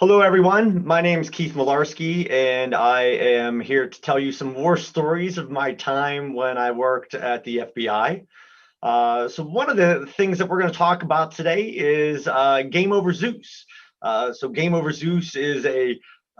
Hello, everyone. My name is Keith Mularski, and I am here to tell you some war stories of my time when I worked at the FBI. So one of the things that we're going to talk about today is Game Over Zeus. So Game Over Zeus is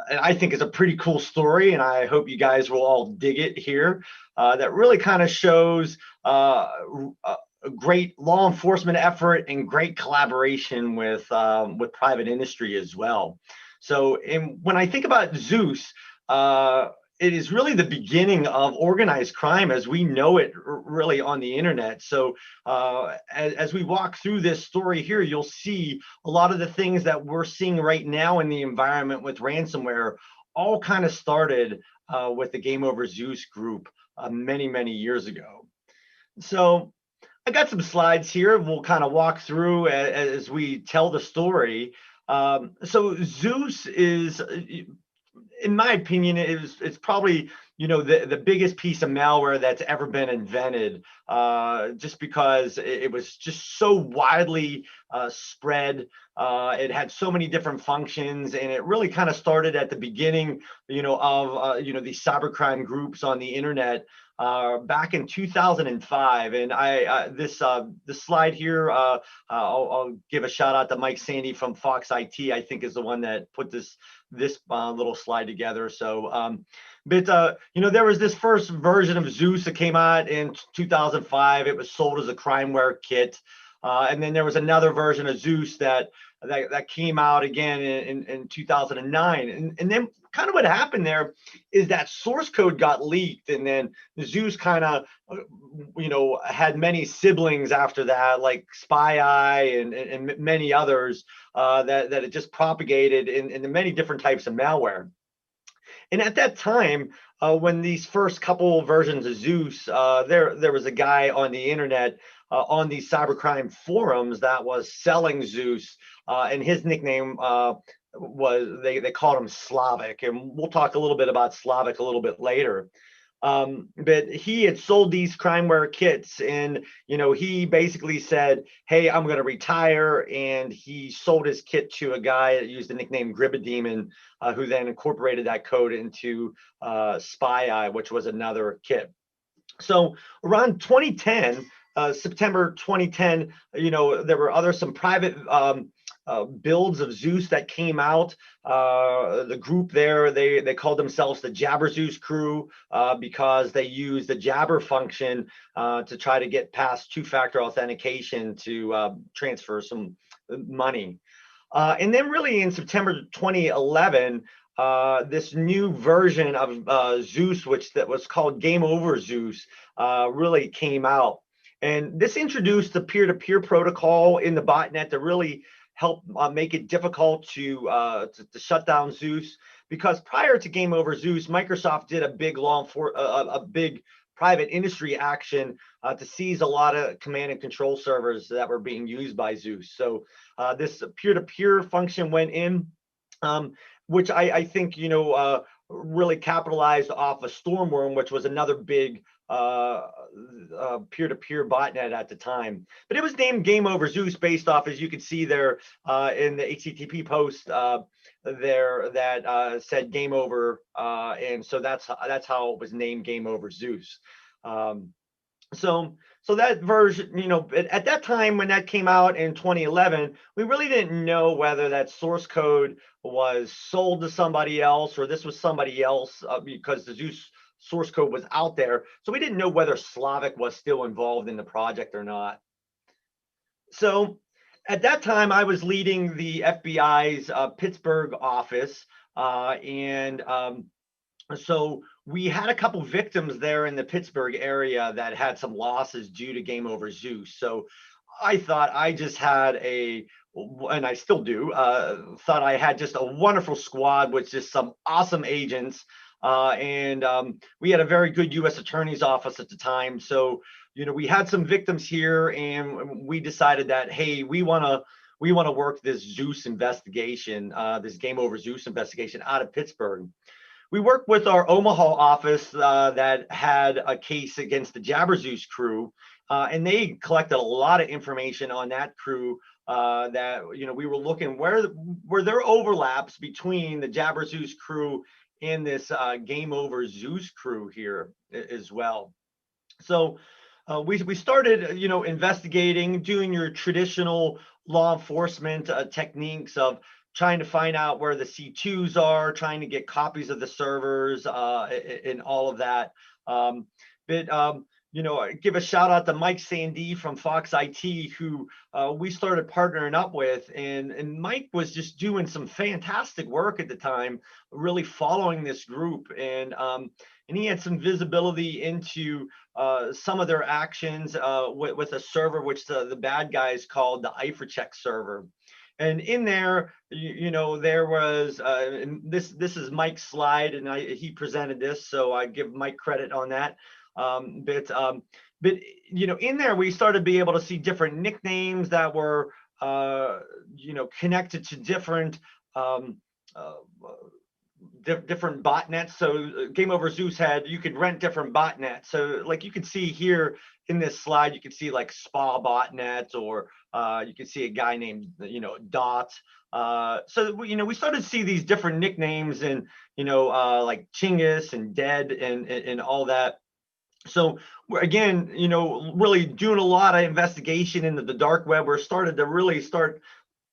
I think is a pretty cool story, and I hope you guys will all dig it here. That really kind of shows a great law enforcement effort and great collaboration with private industry as well. So, when I think about Zeus, it is really the beginning of organized crime as we know it really on the internet. So as we walk through this story here, you'll see a lot of the things that we're seeing right now in the environment with ransomware all kind of started with the Game Over Zeus group many, many years ago. So I got some slides here. We'll kind of walk through as we tell the story. So Zeus is, in my opinion, it's probably the biggest piece of malware that's ever been invented. Just because it was just so widely spread. It had so many different functions, and it really kind of started at the beginning, of these cybercrime groups on the internet. Back in 2005, and this slide here, I'll give a shout out to Mike Sandy from Fox IT. I think is the one that put this little slide together. So, there was this first version of Zeus that came out in 2005. It was sold as a crimeware kit, and then there was another version of Zeus that came out again in 2009, and then kind of what happened there is that source code got leaked, and then Zeus kind of had many siblings after that, like SpyEye and many others that it just propagated in the many different types of malware. And at that time, when these first couple versions of Zeus, there was a guy on the internet on these cybercrime forums that was selling Zeus, and his nickname was they called him Slavic, and we'll talk a little bit about Slavic a little bit later. But he had sold these crimeware kits, and he basically said, "Hey, I'm going to retire," and he sold his kit to a guy that used the nickname Gribademon, who then incorporated that code into SpyEye, which was another kit. So around 2010, September 2010, there were some private builds of Zeus that came out. The group there, they called themselves the Jabber Zeus crew because they used the Jabber function to try to get past two-factor authentication to transfer some money. And then really in September 2011, this new version of Zeus, that was called Game Over Zeus, really came out. And this introduced the peer-to-peer protocol in the botnet to really help make it difficult to shut down Zeus, because prior to Game Over Zeus, Microsoft did a big private industry action to seize a lot of command and control servers that were being used by Zeus. So this peer-to-peer function went in, which I think really capitalized off of Stormworm, which was another big peer-to-peer botnet at the time. But it was named Game Over Zeus based off, as you can see there in the HTTP post there that said Game Over, and so that's how it was named Game Over Zeus. So that version, at that time when that came out in 2011, we really didn't know whether that source code was sold to somebody else or this was somebody else, because the Zeus source code was out there. So we didn't know whether Slavic was still involved in the project or not. So at that time, I was leading the FBI's Pittsburgh office, and so we had a couple victims there in the Pittsburgh area that had some losses due to Game Over Zeus. So I thought I just had and I still do, thought I had just a wonderful squad with just some awesome agents. And we had a very good U.S. Attorney's Office at the time. So, we had some victims here, and we decided that, hey, we want to work this Zeus investigation, this Game Over Zeus investigation out of Pittsburgh. We worked with our Omaha office that had a case against the Jabber Zeus crew, and they collected a lot of information on that crew that we were looking where were there overlaps between the Jabber Zeus crew and this GameOver Zeus crew here as well. So we started, investigating, doing your traditional law enforcement techniques of trying to find out where the C2s are, trying to get copies of the servers, and all of that. But give a shout out to Mike Sandee from Fox IT, who we started partnering up with, and Mike was just doing some fantastic work at the time, really following this group, and he had some visibility into some of their actions with a server which the bad guys called the IFRCheck server. And in there, there was and this is Mike's slide, and he presented this, so I give Mike credit on that. But in there we started to be able to see different nicknames that were connected to different different botnets. So GameOver Zeus you could rent different botnets. So like you can see here in this slide, you can see like Spa botnet, or you can see a guy named Dot. So we started to see these different nicknames, and like Chinggis and Dead and all that. So we're again, really doing a lot of investigation into the dark web. We're started to really start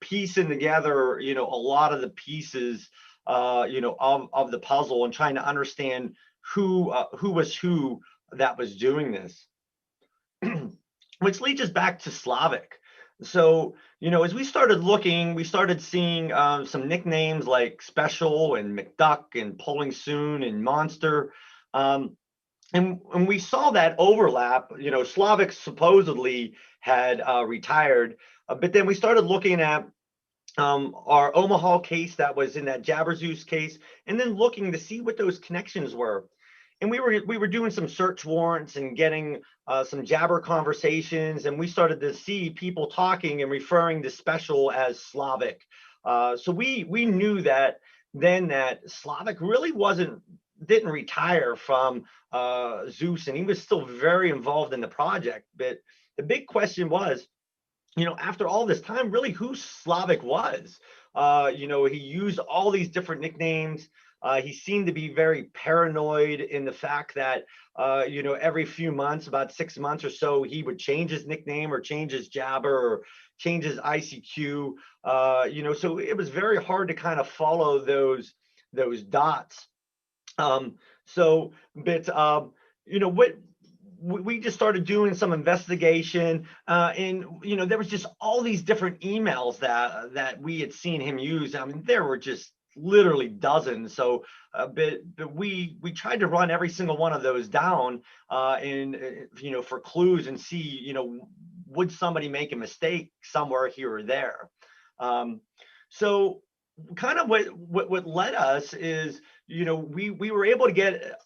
piecing together, a lot of the pieces, of the puzzle, and trying to understand who was who that was doing this. Which leads us back to Slavic. So, as we started looking, we started seeing some nicknames like Special and McDuck and Pulling Soon and Monster. And we saw that overlap. Slavic supposedly had retired, but then we started looking at our Omaha case that was in that Jabber Zeus case, and then looking to see what those connections were. And we were doing some search warrants and getting some Jabber conversations, and we started to see people talking and referring to Special as Slavic. So we knew that then that Slavic really didn't retire from Zeus, and he was still very involved in the project. But the big question was, after all this time, really who Slavic was. He used all these different nicknames. He seemed to be very paranoid in the fact that, every few months, about 6 months or so, he would change his nickname or change his Jabber or change his ICQ. So it was very hard to kind of follow those dots. What we just started doing some investigation, and there was just all these different emails that we had seen him use. I mean, there were just literally dozens. So, but we tried to run every single one of those down, and for clues, and see would somebody make a mistake somewhere here or there. So kind of what led us is we were able to get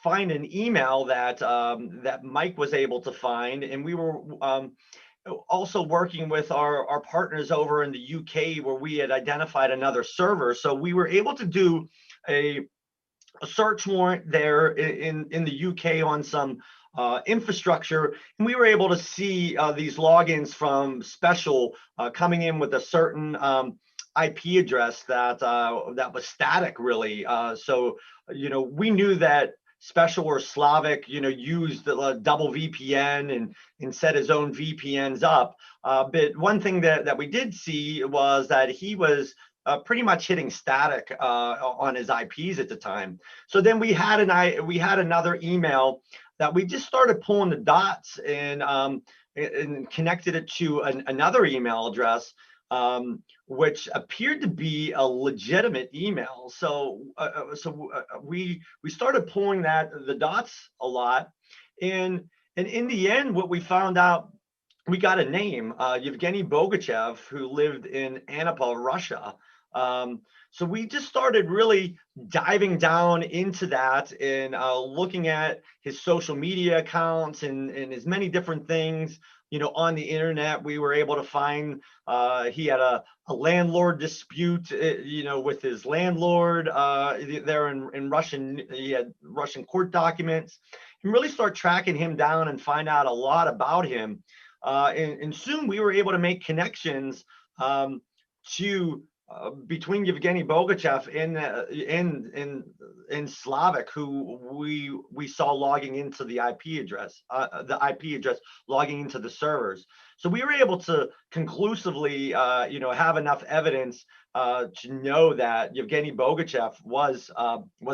find an email that Mike was able to find, and we were also working with our partners over in the UK, where we had identified another server. So we were able to do a search warrant there in the UK on some infrastructure, and we were able to see these logins from Special coming in with a certain IP address that was static, really. So we knew that Special or Slavic, used the double VPN and set his own VPNs up. But one thing that we did see was that he was pretty much hitting static on his IPs at the time. So then we had another email that we just started pulling the dots and connected it to another email address, which appeared to be a legitimate email. So we started pulling the dots a lot, and in the end, what we found out, we got a name, Evgeny Bogachev, who lived in Anapa, Russia. So we just started really diving down into that and looking at his social media accounts and as many different things. On the internet, we were able to find he had a landlord dispute, with his landlord there in Russian. He had Russian court documents, and really start tracking him down and find out a lot about him. and soon we were able to make connections to between Evgeny Bogachev in Slavic, who we saw logging into the IP address logging into the servers. So we were able to conclusively, have enough evidence to know that Evgeny Bogachev was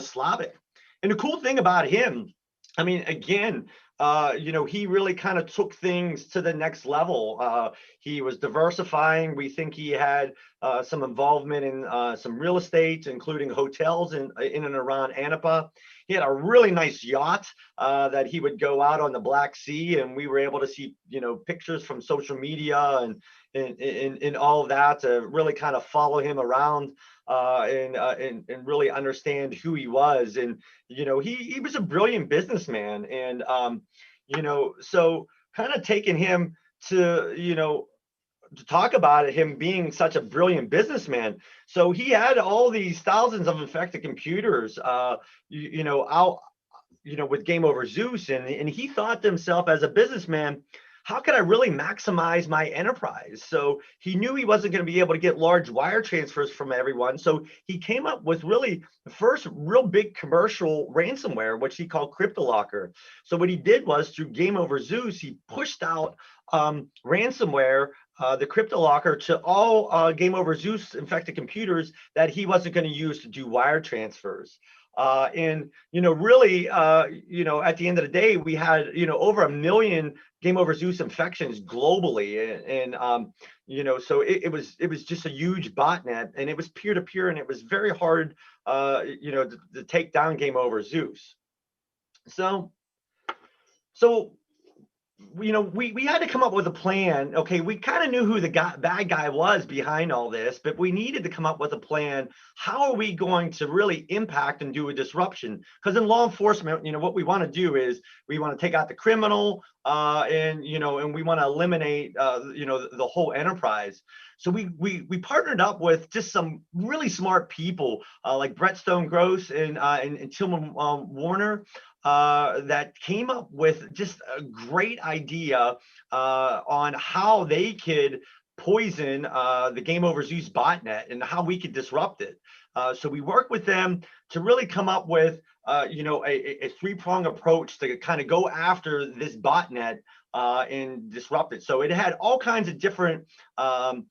Slavic. And the cool thing about him, I mean, again, he really kind of took things to the next level. He was diversifying. We think he had some involvement in some real estate, including hotels in and around Anapa. He had a really nice yacht that he would go out on the Black Sea, and we were able to see, pictures from social media and all of that to really kind of follow him around and really understand who he was. And he was a brilliant businessman, and so kind of taking him to talk about him being such a brilliant businessman. So he had all these thousands of infected computers, out, with GameOver Zeus, and he thought to himself as a businessman, how can I really maximize my enterprise? So he knew he wasn't going to be able to get large wire transfers from everyone. So he came up with really the first real big commercial ransomware, which he called Cryptolocker. So what he did was through GameOver Zeus, he pushed out ransomware, the Cryptolocker, to all GameOver Zeus infected computers that he wasn't going to use to do wire transfers. And really, at the end of the day, we had over 1 million GameOver Zeus infections globally, and so it was just a huge botnet, and it was peer to peer, and it was very hard, to take down GameOver Zeus. So we had to come up with a plan. Okay, we kind of knew who the bad guy was behind all this, but we needed to come up with a plan. How are we going to really impact and do a disruption? Because in law enforcement, what we want to do is we want to take out the criminal, and we want to eliminate, the whole enterprise. So we partnered up with just some really smart people, like Brett Stone Gross and Tillman Warner, that came up with just a great idea on how they could poison the GameOver Zeus botnet and how we could disrupt it. So we worked with them to really come up with a three-pronged approach to kind of go after this botnet and disrupt it. So it had all kinds of different what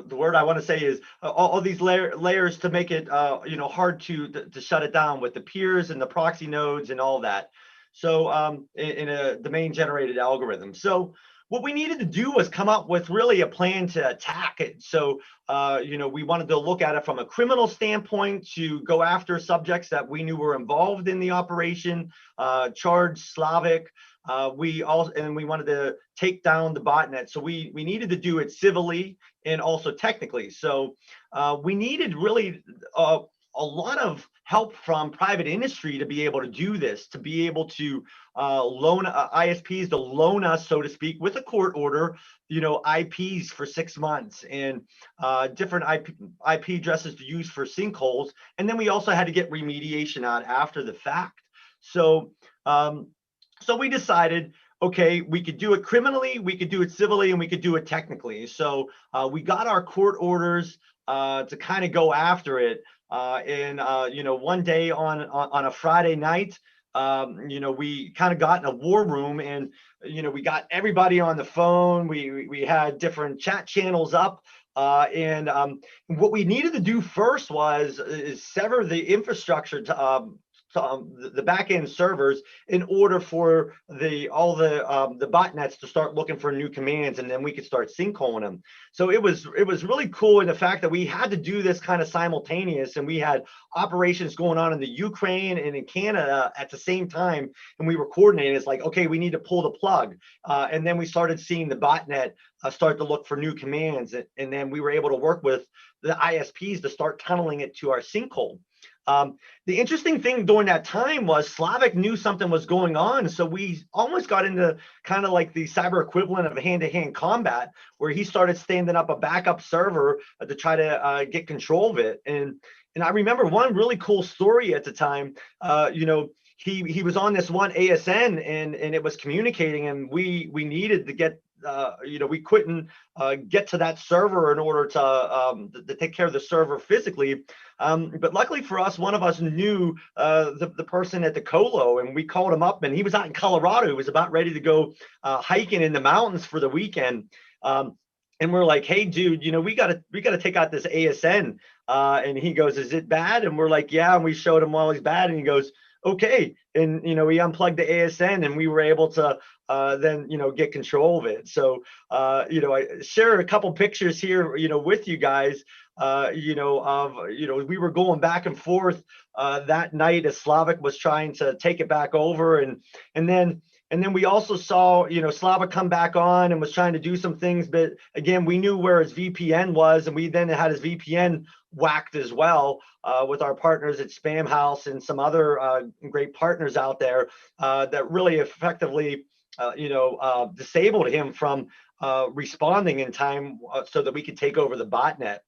the word I want to say is all these layers to make it hard to shut it down, with the peers and the proxy nodes and all that. So in a domain generated algorithm. So what we needed to do was come up with really a plan to attack it. So we wanted to look at it from a criminal standpoint, to go after subjects that we knew were involved in the operation, charged Slavic. We wanted to take down the botnet. So we needed to do it civilly and also technically. So we needed really a lot of help from private industry to be able to do this, to be able to loan ISPs to loan us, so to speak, with a court order, IPs for 6 months, and different IP addresses to use for sinkholes. And then we also had to get remediation out after the fact. So we decided, okay, we could do it criminally, we could do it civilly, and we could do it technically. So we got our court orders to kind of go after it. And one day on a Friday night, we kind of got in a war room, and we got everybody on the phone. We had different chat channels up. And what we needed to do first is sever the infrastructure to the back-end servers, in order for all the botnets to start looking for new commands, and then we could start sinkholing them. So it was really cool in the fact that we had to do this kind of simultaneous, and we had operations going on in the Ukraine and in Canada at the same time, and we were coordinating. It's like, okay, we need to pull the plug, and then we started seeing the botnet start to look for new commands, and then we were able to work with the ISPs to start tunneling it to our sinkhole. The interesting thing during that time was Slavic knew something was going on, so we almost got into kind of like the cyber equivalent of hand-to-hand combat, where he started standing up a backup server to try to get control of it. And I remember one really cool story at the time. he was on this one ASN, and it was communicating, and we needed to get we couldn't get to that server in order to take care of the server physically. But luckily for us, one of us knew the person at the colo, and we called him up, and he was out in Colorado. He was about ready to go hiking in the mountains for the weekend. And we're like, hey, dude, we gotta take out this ASN. And he goes, is it bad? And we're like, yeah. And we showed him while he's bad, and he goes, okay. And we unplugged the ASN, and we were able to then get control of it. So I shared a couple pictures here with you guys. We were going back and forth that night as Slavic was trying to take it back over, and then we also saw Slavic come back on and was trying to do some things, but again, we knew where his VPN was, and we then had his VPN whacked as well with our partners at Spam House and some other great partners out there that really effectively disabled him from responding in time so that we could take over the botnet.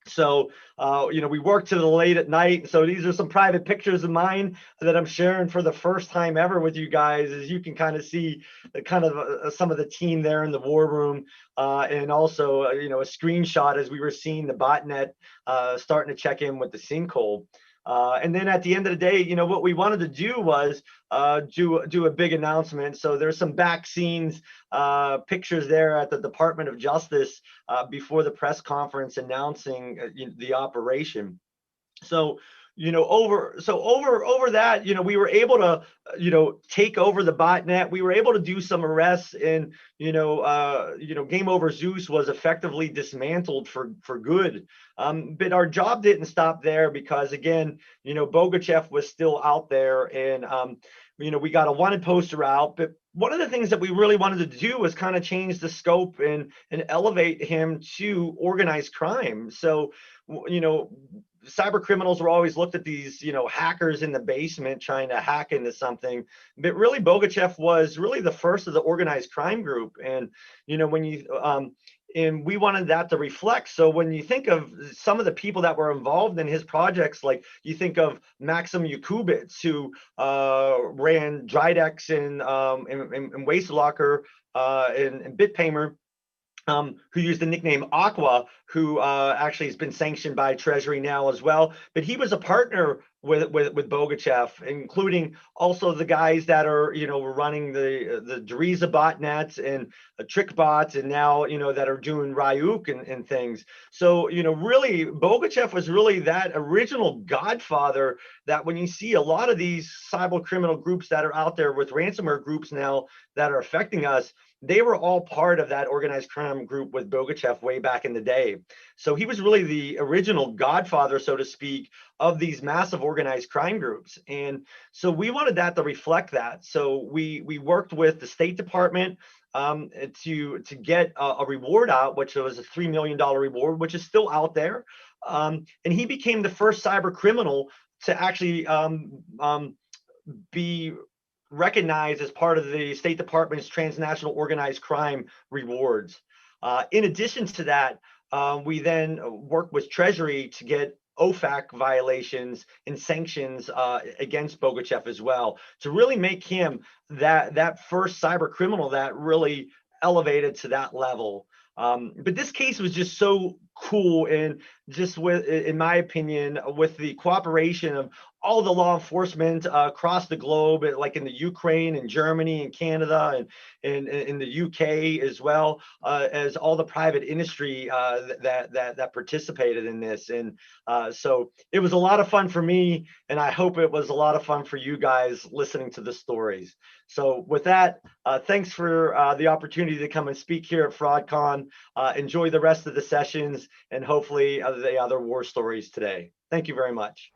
So, we worked to the late at night. So these are some private pictures of mine that I'm sharing for the first time ever with you guys. As you can kind of see the kind of some of the team there in the war room, and also, a screenshot as we were seeing the botnet starting to check in with the sinkhole. And then at the end of the day, what we wanted to do was do a big announcement. So there's some back scenes pictures there at the Department of Justice before the press conference announcing the operation. So over that, we were able to take over the botnet. We were able to do some arrests, and GameOver Zeus was effectively dismantled for good. But our job didn't stop there, because again, Bogachev was still out there, and we got a wanted poster out. But one of the things that we really wanted to do was kind of change the scope and elevate him to organized crime. So cyber criminals were always looked at these, hackers in the basement trying to hack into something, but really Bogachev was really the first of the organized crime group. And and we wanted that to reflect. So when you think of some of the people that were involved in his projects, like you think of Maxim Yakubits, who ran Drydex and Wastelocker and BitPaymer, who used the nickname Aqua, who actually has been sanctioned by Treasury now as well. But he was a partner with Bogachev, including also the guys that are were running the Deriza botnets and trick bots, and now that are doing Ryuk and things. So really Bogachev was really that original godfather that when you see a lot of these cyber criminal groups that are out there with ransomware groups now that are affecting us, they were all part of that organized crime group with Bogachev way back in the day. So he was really the original godfather, so to speak, of these massive organized crime groups. And so we wanted that to reflect that. So we worked with the State Department to get a reward out, which was a $3 million reward, which is still out there. And he became the first cyber criminal to actually be recognized as part of the State Department's transnational organized crime rewards. In addition to that, we then worked with Treasury to get OFAC violations and sanctions against Bogachev as well, to really make him that first cyber criminal that really elevated to that level. But this case was just so cool, and just in my opinion, with the cooperation of all the law enforcement across the globe, like in the Ukraine and Germany and Canada and in the UK, as well as all the private industry that participated in this. And so it was a lot of fun for me, and I hope it was a lot of fun for you guys listening to the stories. So with that, thanks for the opportunity to come and speak here at FraudCon. Enjoy the rest of the sessions, and hopefully the other war stories today. Thank you very much.